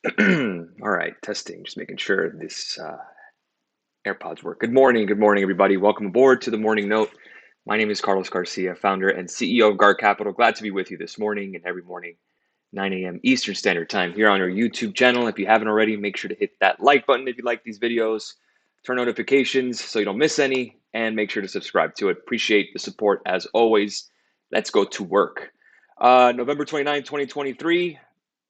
All right, testing, just making sure this AirPods work. Good morning, everybody. Welcome aboard to the Morning Note. My name is Carlos Garcia, founder and CEO of Guard Capital. Glad to be with you this morning and every morning, 9 a.m. Eastern Standard Time here on our YouTube channel. If you haven't already, make sure to hit that like button if you like these videos, turn notifications so you don't miss any, and make sure to subscribe to it. Appreciate the support as always. Let's go to work. November 29, 2023.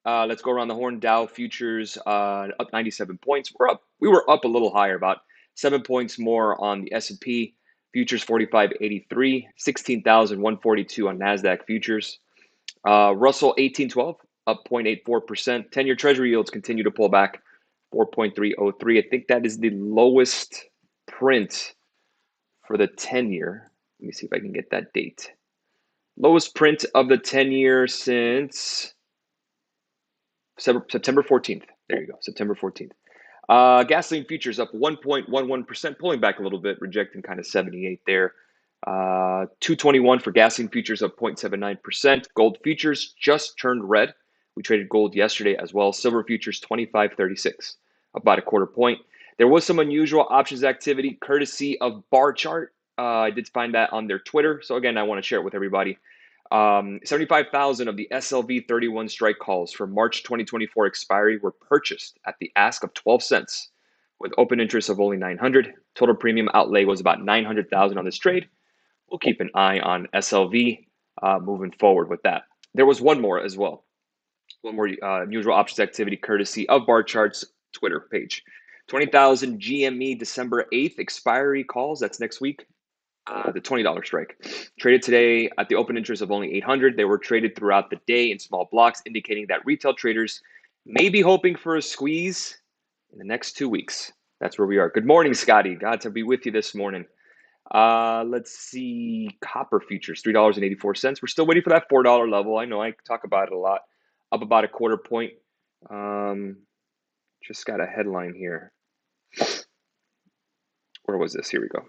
Let's go around the horn. Dow futures up 97 points. We were up a little higher, about 7 points more on the S&P futures 4583, 16,142 on Nasdaq futures. Russell 1812 up 0.84%. 10-year Treasury yields continue to pull back 4.303. I think that is the lowest print for the 10-year. Let me see if I can get that date. Lowest print of the 10-year since September 14th. There you go, September 14th. Gasoline futures up 1.11%, pulling back a little bit, rejecting kind of 78 there. 221 for gasoline futures up 0.79%. Gold futures just turned red. We traded gold yesterday as well. Silver futures 25.36, about a quarter point. There was some unusual options activity courtesy of Bar Chart. I did find that on their Twitter. So again, I want to share it with everybody. 75,000 of the SLV 31 strike calls for March 2024 expiry were purchased at the ask of 12 cents with open interest of only 900. Total premium outlay was about 900,000 on this trade. We'll keep an eye on SLV moving forward with that. There was one more as well. One more unusual options activity courtesy of Bar Chart's Twitter page. 20,000 GME December 8th expiry calls. That's next week. The $20 strike. Traded today at the open interest of only 800. They were traded throughout the day in small blocks, indicating that retail traders may be hoping for a squeeze in the next 2 weeks. That's where we are. Good morning, Scotty. Glad to be with you this morning. Let's see. Copper futures, $3.84. We're still waiting for that $4 level. I know I talk about it a lot. Up about a quarter point. Just got a headline here. Where was this? Here we go.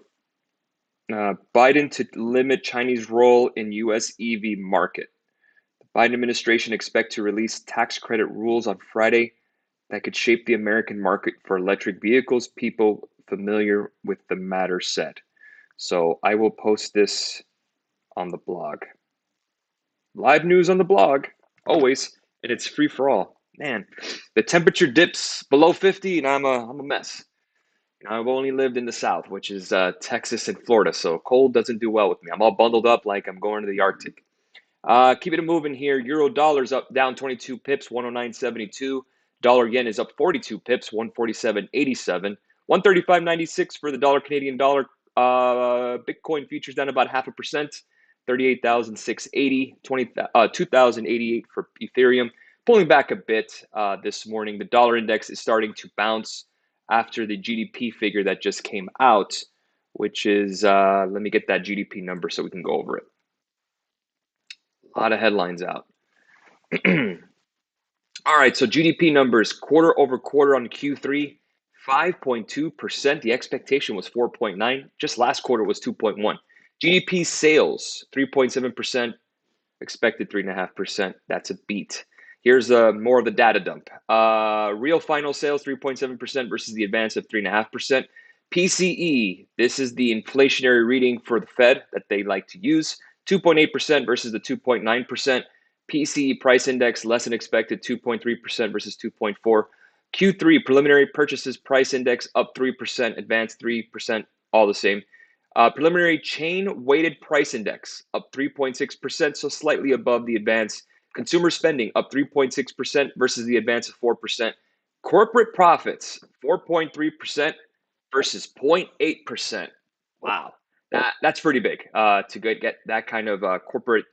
Biden to limit Chinese role in U.S. EV market. The Biden administration expect to release tax credit rules on Friday that could shape the American market for electric vehicles. People familiar with the matter said. So I will post this on the blog. Live news on the blog, always, and it's free for all. Man, the temperature dips below 50 and I'm a mess. I've only lived in the South, which is Texas and Florida, so cold doesn't do well with me. I'm all bundled up like I'm going to the Arctic. Keep it moving here. Euro dollar's up down 22 pips, 109.72. Dollar yen is up 42 pips, 147.87. 135.96 for the dollar Canadian dollar. Bitcoin futures down about 0.5%, 38,680. 2,088 for Ethereum. Pulling back a bit this morning. The dollar index is starting to bounce after the GDP figure that just came out, which is, let me get that GDP number so we can go over it. A lot of headlines out. All right, so GDP numbers quarter over quarter on Q3, 5.2%. The expectation was 4.9. Just last quarter was 2.1. GDP sales, 3.7%. Expected 3.5%. That's a beat. Here's more of the data dump. Real final sales, 3.7% versus the advance of 3.5%. PCE, this is the inflationary reading for the Fed that they like to use, 2.8% versus the 2.9%. PCE price index, less than expected, 2.3% versus 2.4%. Q3 preliminary purchases price index up 3%, advanced 3%, all the same. Preliminary chain weighted price index up 3.6%, so slightly above the advance. Consumer spending up 3.6% versus the advance of 4%. Corporate profits 4.3% versus 0.8%. Wow, that's pretty big to get that kind of corporate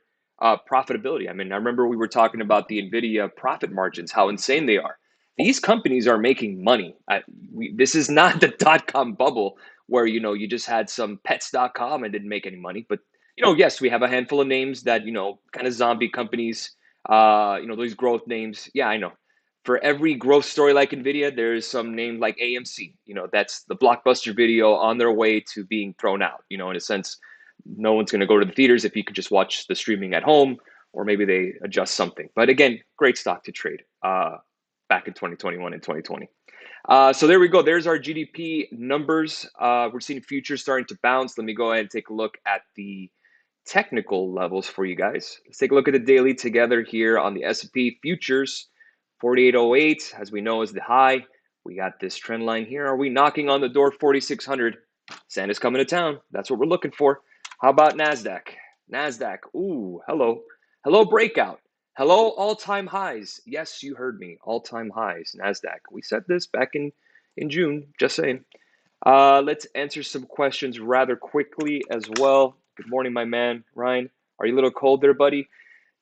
profitability. I mean, I remember we were talking about the NVIDIA profit margins, how insane they are. These companies are making money. This is not the dot-com bubble where, you just had some pets.com and didn't make any money. But, yes, we have a handful of names that, kind of zombie companies, those growth names. Yeah, I know. For every growth story like NVIDIA, there's some name like AMC. That's the blockbuster video on their way to being thrown out. In a sense, no one's going to go to the theaters if you could just watch the streaming at home, or maybe they adjust something. But again, great stock to trade. back in 2021 and 2020. So there we go. There's our GDP numbers. We're seeing futures starting to bounce. Let me go ahead and take a look at the technical levels for you guys. Let's take a look at the daily together here on the S&P futures. 4808, as we know, is the high. We got this trend line here. Are we knocking on the door 4600? Santa's coming to town. That's what we're looking for. How about NASDAQ? NASDAQ. Ooh, hello. Hello, breakout. Hello, all-time highs. Yes, you heard me. All-time highs, NASDAQ. We said this back in June, just saying. Let's answer some questions rather quickly as well. Good morning, my man, Ryan. Are you a little cold there, buddy?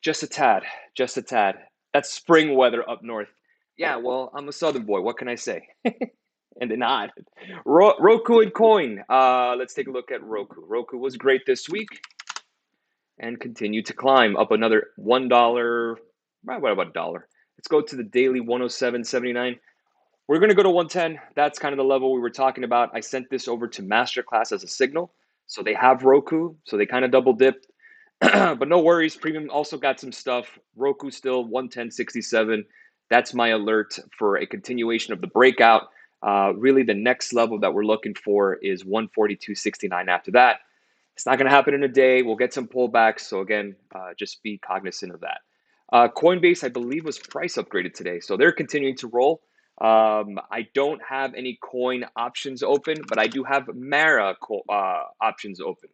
Just a tad, just a tad. That's spring weather up north. Yeah, well, I'm a southern boy. What can I say? And then not. Roku and Coin. Let's take a look at Roku. Roku was great this week and continued to climb up another $1. What about a dollar? Let's go to the daily 107.79. We're going to go to 110. That's kind of the level we were talking about. I sent this over to Masterclass as a signal. So they have Roku. So they kind of double dipped. But no worries. Premium also got some stuff. Roku still 110.67. That's my alert for a continuation of the breakout. Really, the next level that we're looking for is 142.69 after that. It's not going to happen in a day. We'll get some pullbacks. So again, just be cognizant of that. Coinbase, I believe, was price upgraded today. So they're continuing to roll. I don't have any coin options open, but I do have Mara options open.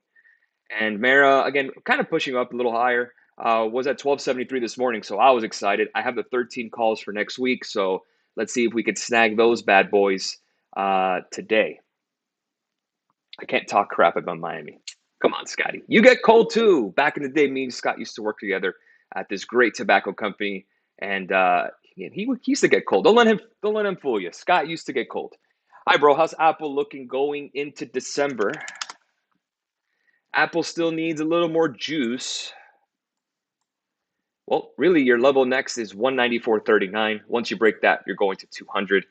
And Mara, again, kind of pushing up a little higher, was at 1273 this morning. So I was excited. I have the 13 calls for next week. So let's see if we could snag those bad boys today. I can't talk crap about Miami. Come on, Scotty. You get cold too. Back in the day, me and Scott used to work together at this great tobacco company. And he used to get cold. Don't let him fool you. Scott used to get cold. Hi, bro. How's Apple looking going into December? Apple still needs a little more juice. Well, really, your level next is 194.39. Once you break that, you're going to 200.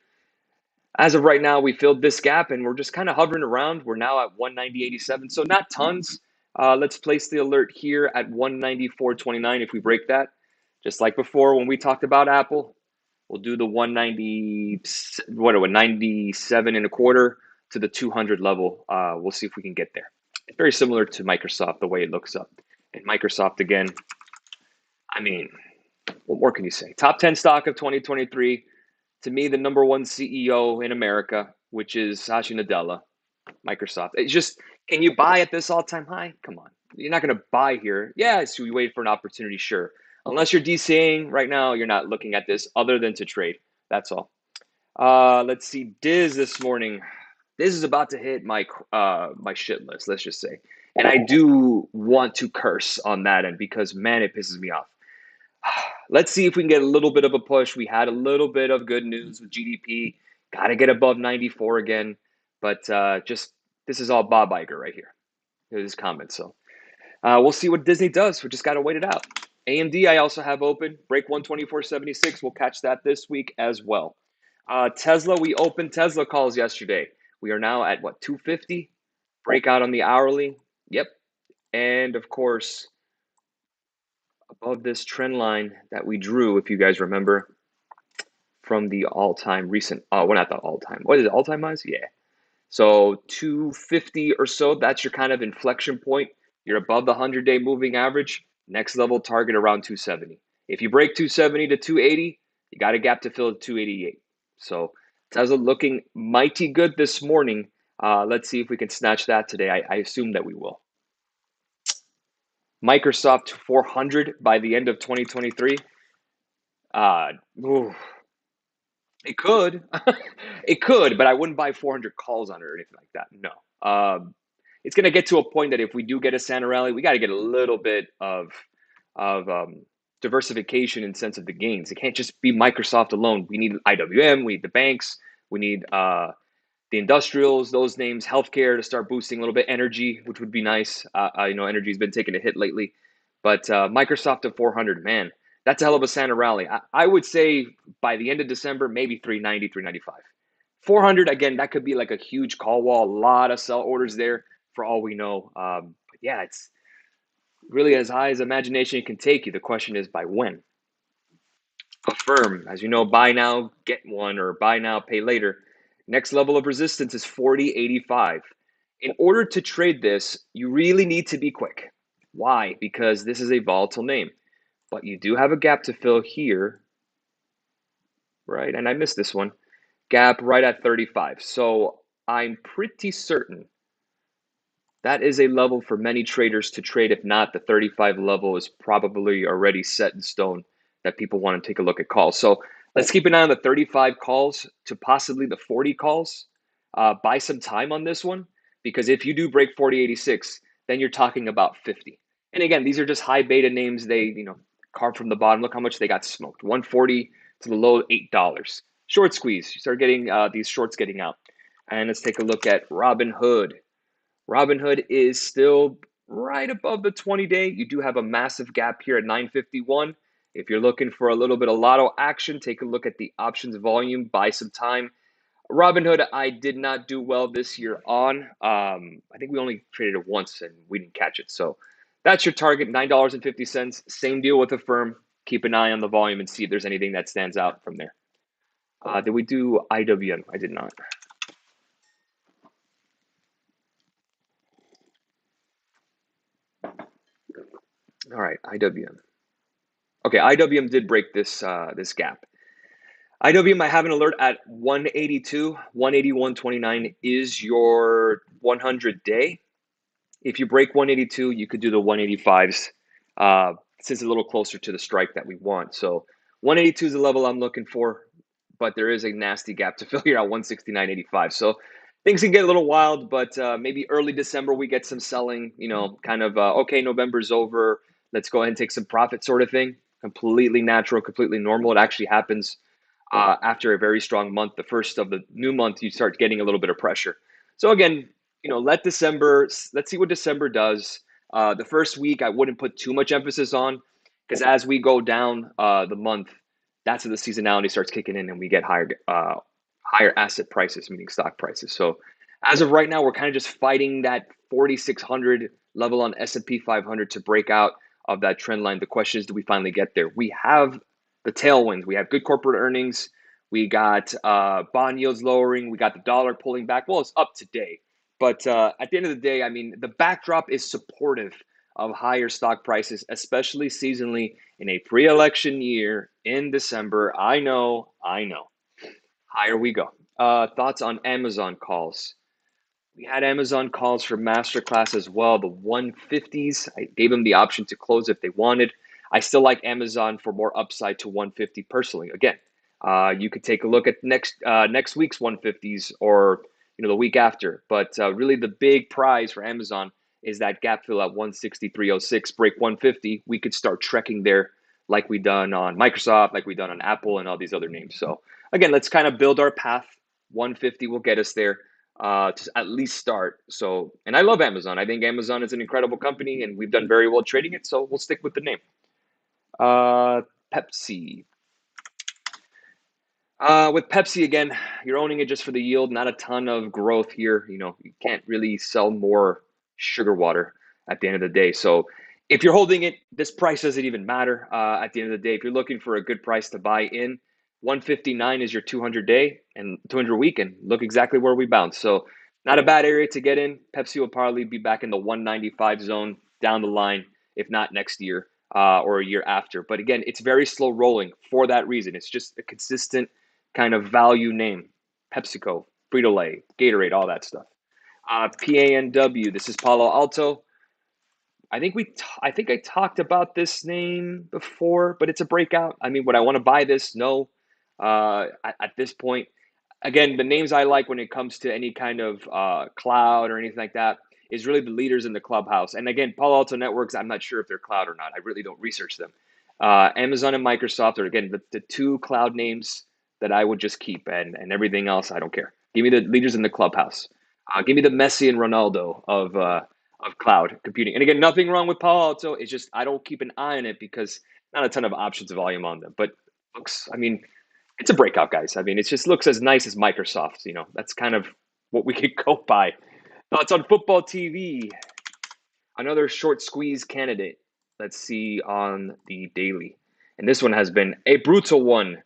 As of right now, we filled this gap, and we're just kind of hovering around. We're now at 190.87, so not tons. Let's place the alert here at 194.29 if we break that. Just like before when we talked about Apple, we'll do the 97 and a quarter to the 200 level. We'll see if we can get there. It's very similar to Microsoft, the way it looks up. And Microsoft, again, I mean, what more can you say? Top 10 stock of 2023. To me, the number one CEO in America, which is Satya Nadella, Microsoft. It's just, can you buy at this all-time high? Come on. You're not going to buy here. Yeah, so we wait for an opportunity, sure. Unless you're DCAing right now, you're not looking at this other than to trade. That's all. Let's see. Diz this morning. This is about to hit my my shit list, let's just say. And I do want to curse on that end because, man, it pisses me off. Let's see if we can get a little bit of a push. We had a little bit of good news with GDP. Got to get above 94 again. But just this is all Bob Iger right here. His comments. So we'll see what Disney does. We just got to wait it out. AMD I also have open. Break 124.76. We'll catch that this week as well. Tesla, we opened Tesla calls yesterday. We are now at what, 250? Breakout on the hourly. Yep. And of course, above this trend line that we drew, if you guys remember, from the all-time recent, well, not the all-time. What is it, all-time highs? Yeah. So 250 or so, that's your kind of inflection point. You're above the 100-day moving average. Next level target around 270. If you break 270 to 280, you got a gap to fill at 288. So Tesla looking mighty good this morning. Let's see if we can snatch that today. I assume that we will. Microsoft 400 by the end of 2023. It could. It could, but I wouldn't buy 400 calls on it or anything like that. No. It's going to get to a point that if we do get a Santa rally, we got to get a little bit of diversification in sense of the gains. It can't just be Microsoft alone. We need IWM, we need the banks, we need the industrials, those names, healthcare to start boosting a little bit, energy, which would be nice. Energy's been taking a hit lately. But Microsoft at 400, man, that's a hell of a Santa rally. I would say by the end of December, maybe 390, 395. 400, again, that could be like a huge call wall, a lot of sell orders there for all we know. But yeah, it's really as high as imagination can take you. The question is by when. Affirm, as you know, buy now, get one, or buy now, pay later. Next level of resistance is 40.85. In order to trade this, you really need to be quick. Why? Because this is a volatile name. But you do have a gap to fill here, right? And I missed this one. Gap right at 35. So I'm pretty certain that is a level for many traders to trade. If not, the 35 level is probably already set in stone that people want to take a look at calls. So let's keep an eye on the 35 calls to possibly the 40 calls. Buy some time on this one, because if you do break 40.86, then you're talking about 50. And again, these are just high beta names. They, carved from the bottom. Look how much they got smoked. 140 to the low $8. Short squeeze. You start getting these shorts getting out. And let's take a look at Robinhood. Robinhood is still right above the 20-day. You do have a massive gap here at 951. If you're looking for a little bit of lotto action, take a look at the options volume, buy some time. Robinhood, I did not do well this year on. I think we only traded it once and we didn't catch it. So that's your target, $9.50. Same deal with the firm. Keep an eye on the volume and see if there's anything that stands out from there. Did we do IWM? I did not. All right, IWM. Okay, IWM did break this this gap. IWM, I have an alert at 182, 181.29 is your 100-day. If you break 182, you could do the 185s, since it's a little closer to the strike that we want. So 182 is the level I'm looking for, but there is a nasty gap to fill here at 169.85. So things can get a little wild, but maybe early December we get some selling, kind of, okay, November's over. Let's go ahead and take some profit sort of thing. Completely natural, completely normal. It actually happens after a very strong month. The first of the new month, you start getting a little bit of pressure. So again, let's see what December does. The first week, I wouldn't put too much emphasis on, because as we go down the month, that's when the seasonality starts kicking in and we get higher asset prices, meaning stock prices. So as of right now, we're kind of just fighting that 4,600 level on S&P 500 to break out of that trend line. The question is, do we finally get there? We have the tailwinds. We have good corporate earnings. We got bond yields lowering. We got the dollar pulling back. Well, it's up today. But at the end of the day, I mean, the backdrop is supportive of higher stock prices, especially seasonally in a pre-election year in December. I know. Higher we go. Thoughts on Amazon calls? We had Amazon calls for masterclass as well, the 150s. I gave them the option to close if they wanted. I still like Amazon for more upside to 150 personally. Again, you could take a look at next week's 150s, or the week after. But really, the big prize for Amazon is that gap fill at 163.06. Break 150, we could start trekking there, like we done on Microsoft, like we done on Apple, and all these other names. So again, let's kind of build our path. 150 will get us there to at least start. So, and I love Amazon. I think Amazon is an incredible company, and we've done very well trading it. So we'll stick with the name. Pepsi. With Pepsi, again, you're owning it just for the yield, not a ton of growth here. You can't really sell more sugar water at the end of the day. So if you're holding it, this price doesn't even matter at the end of the day. If you're looking for a good price to buy in, 159 is your 200-day and 200-week, and look exactly where we bounced. So not a bad area to get in. Pepsi will probably be back in the 195 zone down the line, if not next year or a year after. But again, it's very slow rolling for that reason. It's just a consistent kind of value name. PepsiCo, Frito-Lay, Gatorade, all that stuff. PANW, this is Palo Alto. I think I talked about this name before, but it's a breakout. I mean, would I want to buy this? No. At this point, again, the names I like when it comes to any kind of cloud or anything like that is really the leaders in the clubhouse. And again, Palo Alto Networks, I'm not sure if they're cloud or not. I really don't research them. Amazon and Microsoft are, again, the two cloud names that I would just keep, and everything else, I don't care. Give me the leaders in the clubhouse. Give me the Messi and Ronaldo of cloud computing. And again, nothing wrong with Palo Alto. It's just I don't keep an eye on it because not a ton of options volume on them. But looks, I mean, it's a breakout, guys. I mean, it just looks as nice as Microsoft. That's kind of what we could go by. Thoughts on football TV? Another short squeeze candidate. Let's see on the daily. And this one has been a brutal one,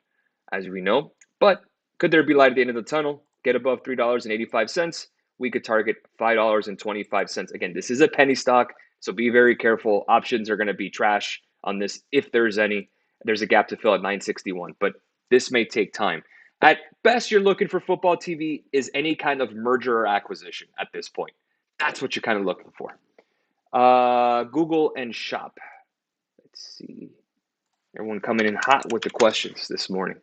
as we know. But could there be light at the end of the tunnel? Get above $3.85. We could target $5.25. Again, this is a penny stock, so be very careful. Options are going to be trash on this if there's any. There's a gap to fill at 961, but this may take time. At best, you're looking for football TV is any kind of merger or acquisition at this point. That's what you're kind of looking for. Google and Shop. Let's see. Everyone coming in hot with the questions this morning.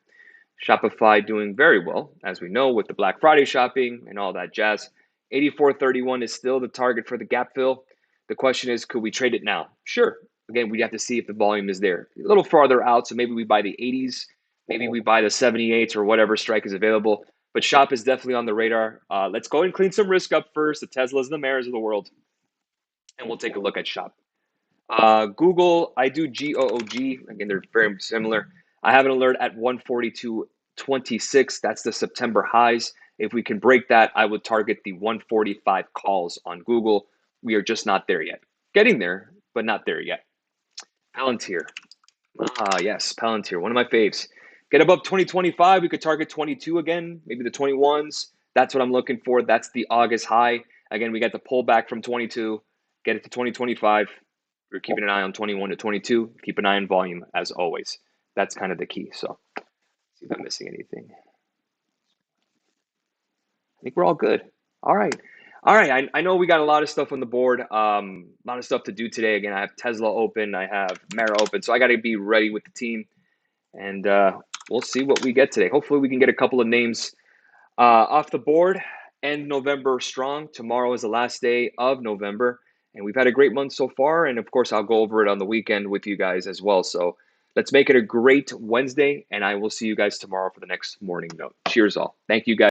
Shopify doing very well, as we know, with the Black Friday shopping and all that jazz. 84.31 is still the target for the gap fill. The question is, could we trade it now? Sure. Again, we have to see if the volume is there. A little farther out, so maybe we buy the 80s, maybe we buy the 78s or whatever strike is available. But Shop is definitely on the radar. Let's go and clean some risk up first. The Teslas and the Maras of the world. And we'll take a look at Shop. Google, I do GOOG. Again, they're very similar. I have an alert at 142.26. That's the September highs. If we can break that, I would target the 145 calls on Google. We are just not there yet. Getting there, but not there yet. Palantir. Yes, Palantir, one of my faves. Get above 2025. We could target 22 again, maybe the 21s. That's what I'm looking for. That's the August high. Again, we got the pullback from 22. Get it to 2025. We're keeping an eye on 21 to 22. Keep an eye on volume as always. That's kind of the key. So, see if I'm missing anything. I think we're all good. All right. All right. I know we got a lot of stuff on the board. A lot of stuff to do today. Again, I have Tesla open. I have Mara open. So I got to be ready with the team. And we'll see what we get today. Hopefully we can get a couple of names off the board. End November strong. Tomorrow is the last day of November. And we've had a great month so far. And of course, I'll go over it on the weekend with you guys as well. So let's make it a great Wednesday. And I will see you guys tomorrow for the next morning note. Cheers all. Thank you guys.